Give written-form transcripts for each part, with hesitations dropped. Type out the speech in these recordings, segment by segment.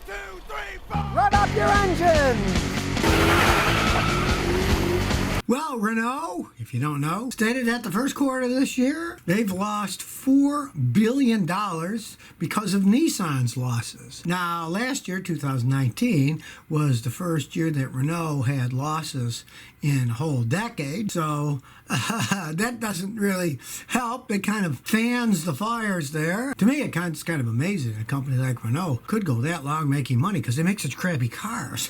2, 3, 4. Rev up your engines! Well, Renault, if you don't know, stated that the first quarter of this year, they've lost $4 billion because of Nissan's losses. Now, last year, 2019, was the first year that Renault had losses in a whole decade, so that doesn't really help. It kind of fans the fires there. To me, it's kind of amazing a company like Renault could go that long making money because they make such crappy cars.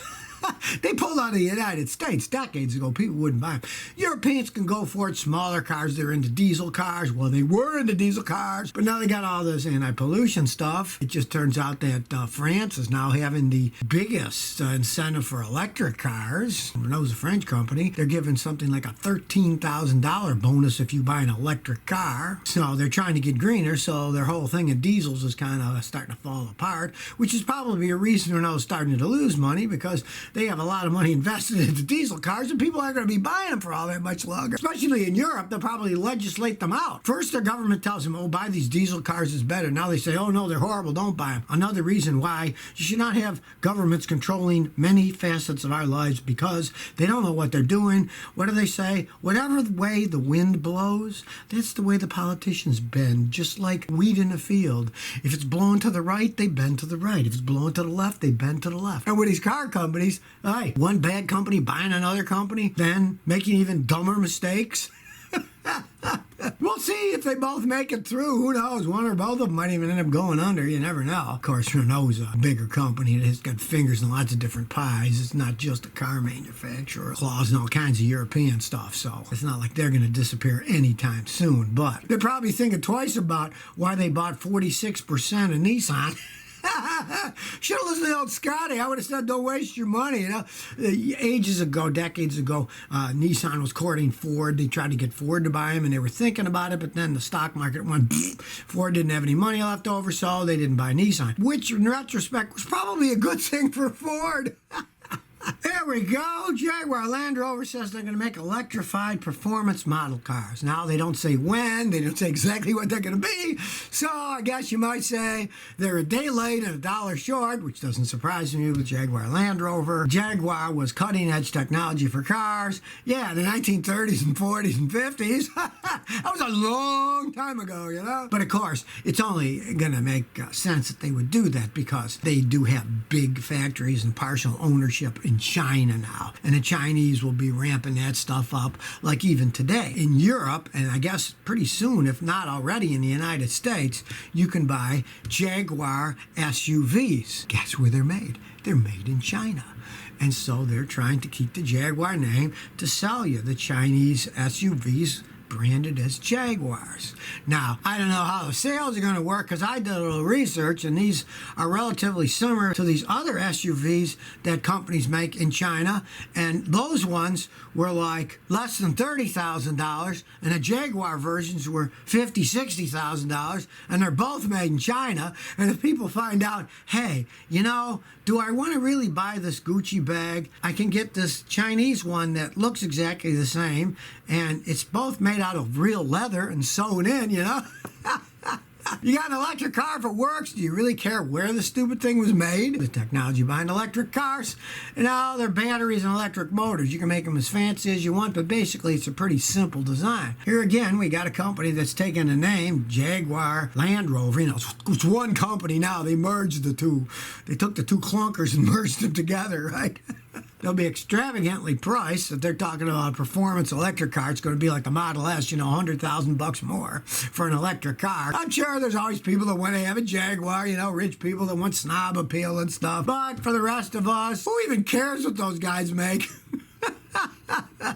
They pulled out of the United States decades ago. People wouldn't buy them. Europeans can go for it. Smaller cars, they're into diesel cars. Well, they were into diesel cars, but now they got all this anti-pollution stuff. It just turns out that France is now having the biggest incentive for electric cars. Renault's a French company. They're giving something like a $13,000 bonus if you buy an electric car. So they're trying to get greener, so their whole thing of diesels is kind of starting to fall apart, which is probably a reason Renault's starting to lose money, because they have a lot of money invested into diesel cars, and people aren't going to be buying them for all that much longer. Especially in Europe, they'll probably legislate them out. First, their government tells them, oh, buy these diesel cars, is better. Now they say, oh, no, they're horrible, don't buy them. Another reason why you should not have governments controlling many facets of our lives, because they don't know what they're doing. What do they say? Whatever way the wind blows, that's the way the politicians bend, just like wheat in a field. If it's blowing to the right, they bend to the right. If it's blowing to the left, they bend to the left. And with these car companies, hey, one bad company buying another company, then making even dumber mistakes. We'll see if they both make it through. Who knows? One or both of them might even end up going under. You never know. Of course, Renault's a bigger company. It has got fingers in lots of different pies. It's not just a car manufacturer. Claws and all kinds of European stuff. So it's not like they're going to disappear anytime soon. But they're probably thinking twice about why they bought 46% of Nissan. Should have listened to old Scotty. I would have said, don't waste your money. You know, ages ago, decades ago, Nissan was courting Ford. They tried to get Ford to buy him, and they were thinking about it, but then the stock market went, Ford didn't have any money left over, so they didn't buy Nissan, which in retrospect was probably a good thing for Ford. There we go. Jaguar Land Rover says they're going to make electrified performance model cars. Now, they don't say when. They don't say exactly what they're going to be. So I guess you might say they're a day late and $1 short, which doesn't surprise me with Jaguar Land Rover. Jaguar was cutting-edge technology for cars. Yeah, the 1930s and 40s and 50s. That was a long time ago, you know? But of course, it's only going to make sense that they would do that because they do have big factories and partial ownership in China now, and the Chinese will be ramping that stuff up like even today. In Europe, and I guess pretty soon, if not already in the United States, you can buy Jaguar SUVs. Guess where they're made? They're made in China. And so they're trying to keep the Jaguar name to sell you the Chinese SUVs branded as Jaguars. Now, I don't know how the sales are going to work because I did a little research, and these are relatively similar to these other SUVs that companies make in China, and those ones were like less than $30,000, and the Jaguar versions were $50,000, $60,000, and they're both made in China. And if people find out, hey, you know, do I want to really buy this Gucci bag? I can get this Chinese one that looks exactly the same, and it's both made out of real leather and sewn in, you know? You got an electric car if it works. Do you really care where the stupid thing was made? The technology behind electric cars, you know, they're batteries and electric motors. You can make them as fancy as you want, but basically it's a pretty simple design. Here again, we got a company that's taken the name Jaguar Land Rover. You know, it's one company now. They merged the two. They took the two clunkers and merged them together, right? They'll be extravagantly priced. If they're talking about a performance electric car, it's going to be like the Model S, you know, $100,000 more for an electric car. I'm sure there's always people that want to have a Jaguar, you know, rich people that want snob appeal and stuff. But for the rest of us, who even cares what those guys make?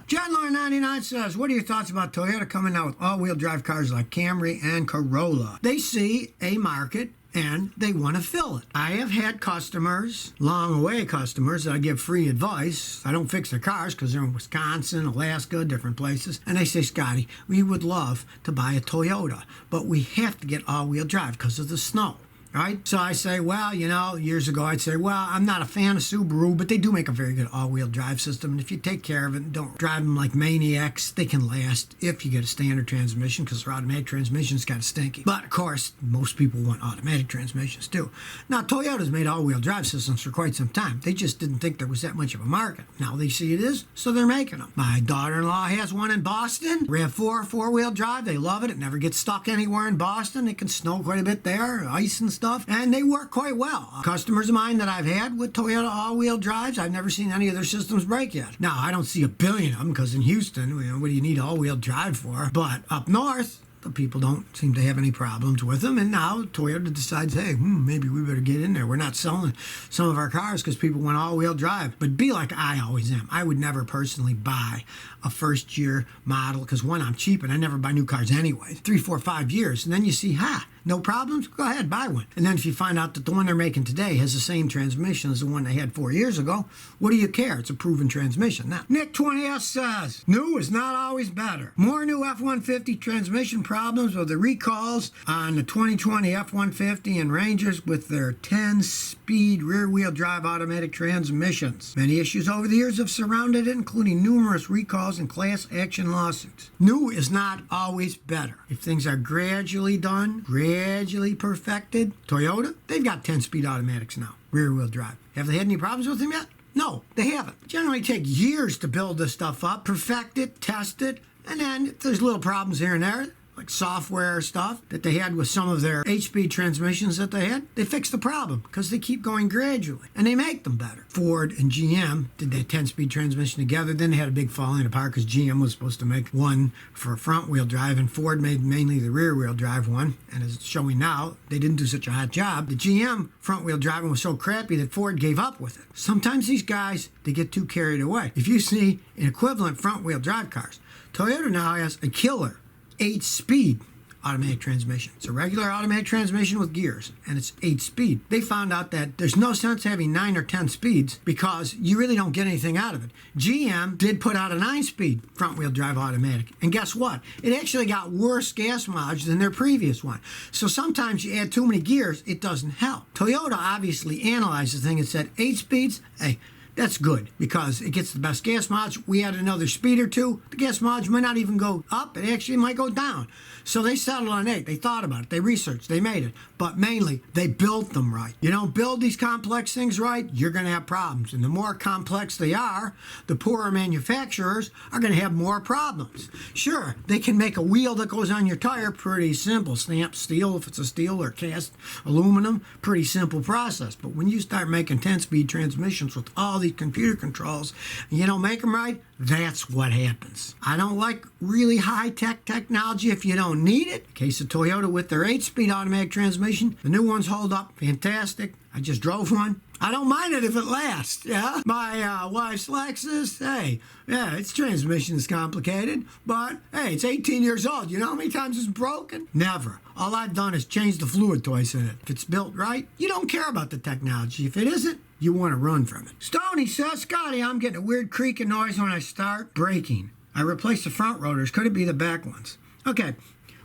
John99 says, what are your thoughts about Toyota coming out with all-wheel drive cars like Camry and Corolla? They see a market and they want to fill it. I have had customers, long-away customers, that I give free advice. I don't fix their cars because they're in Wisconsin, Alaska, different places. And they say, Scotty, we would love to buy a Toyota, but we have to get all-wheel drive because of the snow. right? So I say, well, years ago I'd say, well, I'm not a fan of Subaru, but they do make a very good all-wheel drive system. And if you take care of it and don't drive them like maniacs, they can last if you get a standard transmission, because their automatic transmission's kind of stinky. But of course, most people want automatic transmissions too. Now, Toyota's made all-wheel drive systems for quite some time. They just didn't think there was that much of a market. Now they see it is, so they're making them. My daughter-in-law has one in Boston. RAV4 four-wheel drive. They love it. It never gets stuck anywhere in Boston. It can snow quite a bit there, ice and stuff, and they work quite well. Customers of mine that I've had with Toyota all-wheel drives, I've never seen any of their systems break yet. Now, I don't see a billion of them, because in Houston, what do you need all-wheel drive for? But up north, the people don't seem to have any problems with them, and now Toyota decides, hey, maybe we better get in there. We're not selling some of our cars because people want all-wheel drive. But be like I always am. I would never personally buy a first-year model, because one, I'm cheap, and I never buy new cars anyway. 3, 4, 5 years, and then you see, no problems? Go ahead, buy one. And then if you find out that the one they're making today has the same transmission as the one they had 4 years ago, what do you care? It's a proven transmission. Now, Nick 20S says, new is not always better. More new F-150 transmission problems with the recalls on the 2020 F-150 and Rangers with their 10-speed rear-wheel drive automatic transmissions. Many issues over the years have surrounded it, including numerous recalls and class action lawsuits. New is not always better. If things are gradually done, gradually perfected. Toyota, they've got 10-speed automatics now, rear-wheel drive. Have they had any problems with them yet? No, they haven't. Generally take years to build this stuff up, perfect it, test it, and then if there's little problems here and there, like software stuff that they had with some of their 8-speed transmissions that they had, they fix the problem because they keep going gradually and they make them better. Ford and GM did that 10-speed transmission together. Then they had a big falling apart because GM was supposed to make one for front-wheel drive and Ford made mainly the rear-wheel drive one. And as it's showing now, they didn't do such a hot job. The GM front-wheel driving was so crappy that Ford gave up with it. Sometimes these guys, they get too carried away. If you see an equivalent front-wheel drive cars, Toyota now has a killer 8-speed automatic transmission. It's a regular automatic transmission with gears, and it's 8-speed. They found out that there's no sense having 9 or 10 speeds because you really don't get anything out of it. GM did put out a 9-speed front-wheel drive automatic, and guess what? It actually got worse gas mileage than their previous one. So sometimes you add too many gears, it doesn't help. Toyota obviously analyzed the thing and said 8 speeds, hey, that's good because it gets the best gas mileage. We add another speed or two, the gas mileage might not even go up. It actually might go down. So they settled on 8. They thought about it. They researched. They made it. But mainly, they built them right. You don't build these complex things right, you're going to have problems. And the more complex they are, the poorer manufacturers are going to have more problems. Sure, they can make a wheel that goes on your tire pretty simple. Stamp steel if it's a steel or cast aluminum. Pretty simple process. But when you start making 10-speed transmissions with all these computer controls, and you don't make them right, that's what happens. I don't like really high-tech technology if you don't need it. In the case of Toyota with their 8-speed automatic transmission, the new ones hold up fantastic. I just drove one. I don't mind it if it lasts, yeah? My wife's Lexus, hey, yeah, its transmission is complicated, but hey, it's 18 years old. You know how many times it's broken? Never. All I've done is change the fluid twice in it. If it's built right, you don't care about the technology. If it isn't, you want to run from it. Stoney says, Scotty, I'm getting a weird creaking noise when I start braking. I replaced the front rotors. Could it be the back ones? Okay,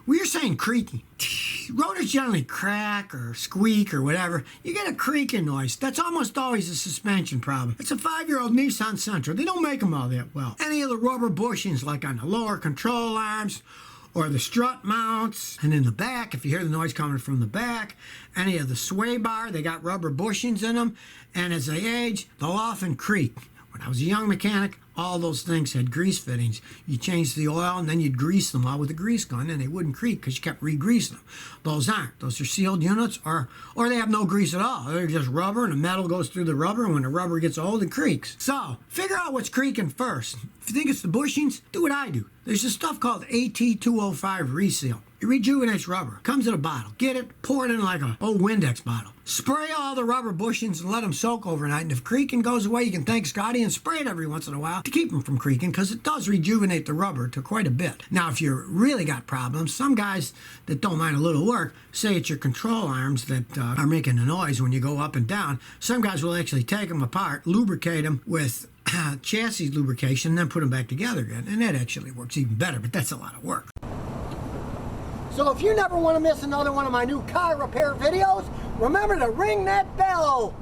well, you're saying creaking. Rotors generally crack or squeak or whatever. You get a creaking noise. That's almost always a suspension problem. It's a 5-year-old Nissan Sentra. They don't make them all that well. Any of the rubber bushings, like on the lower control arms, or the strut mounts, and in the back, if you hear the noise coming from the back, any of the sway bar, they got rubber bushings in them, and as they age, they'll often creak. When I was a young mechanic, all those things had grease fittings. You changed the oil, and then you'd grease them out with a grease gun, and they wouldn't creak because you kept re-greasing them. Those aren't. Those are sealed units, or they have no grease at all. They're just rubber, and the metal goes through the rubber, and when the rubber gets old, it creaks. So, figure out what's creaking first. If you think it's the bushings, do what I do. There's this stuff called AT205 Reseal. It rejuvenates rubber. Comes in a bottle. Get it, pour it in like a old Windex bottle. Spray all the rubber bushings and let them soak overnight. And if creaking goes away, you can thank Scotty and spray it every once in a while to keep them from creaking because it does rejuvenate the rubber to quite a bit. Now, if you really got problems, some guys that don't mind a little work say it's your control arms that are making a noise when you go up and down. Some guys will actually take them apart, lubricate them with chassis lubrication, and then put them back together again. And that actually works even better, but that's a lot of work. So if you never want to miss another one of my new car repair videos, Remember to ring that bell.